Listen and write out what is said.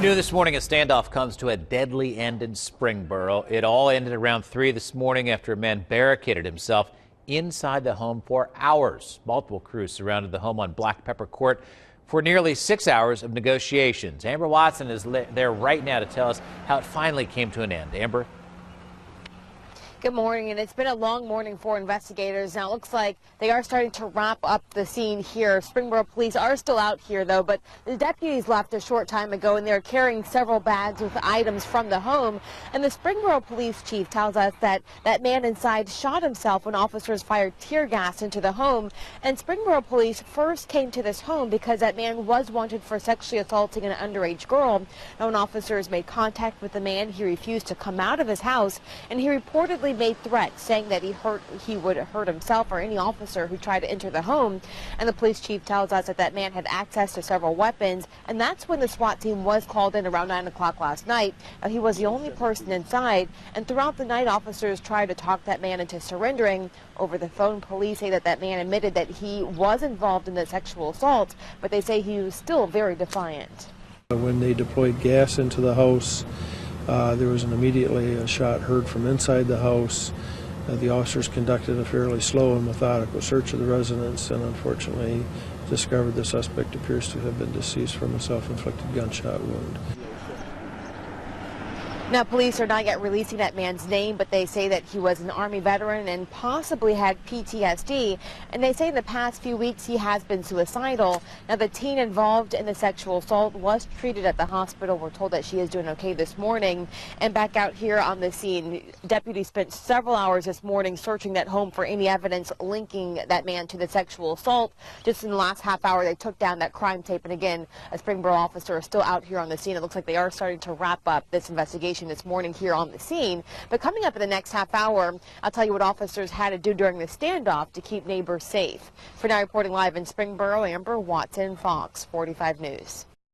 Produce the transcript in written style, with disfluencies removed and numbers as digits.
New this morning, a standoff comes to a deadly end in Springboro. It all ended around 3 this morning after a man barricaded himself inside the home for hours. Multiple crews surrounded the home on Black Pepper Court for nearly 6 hours of negotiations. Amber Watson is there right now to tell us how it finally came to an end. Amber? Good morning, and it's been a long morning for investigators. Now it looks like they are starting to wrap up the scene here. Springboro Police are still out here, though, but the deputies left a short time ago, and they're carrying several bags with items from the home. And the Springboro Police chief tells us that that man inside shot himself when officers fired tear gas into the home. And Springboro Police first came to this home because that man was wanted for sexually assaulting an underage girl. Now, when officers made contact with the man, he refused to come out of his house, and he reportedly made threats saying that he would hurt himself or any officer who tried to enter the home. And the police chief tells us that that man had access to several weapons, and that's when the SWAT team was called in around 9 o'clock last night. He was the only person inside, and throughout the night officers tried to talk that man into surrendering. Over the phone, police say that that man admitted that he was involved in the sexual assault, but they say he was still very defiant. When they deployed gas into the house, there was immediately a shot heard from inside the house. The officers conducted a fairly slow and methodical search of the residence and unfortunately discovered the suspect appears to have been deceased from a self-inflicted gunshot wound. Now, police are not yet releasing that man's name, but they say that he was an Army veteran and possibly had PTSD. And they say in the past few weeks he has been suicidal. Now, the teen involved in the sexual assault was treated at the hospital. We're told that she is doing okay this morning. And back out here on the scene, deputies spent several hours this morning searching that home for any evidence linking that man to the sexual assault. Just in the last half hour, they took down that crime tape. And again, a Springboro officer is still out here on the scene. It looks like they are starting to wrap up this investigation this morning here on the scene. But coming up in the next half hour, I'll tell you what officers had to do during the standoff to keep neighbors safe. For now, reporting live in Springboro, Amber Watson, Fox 45 News.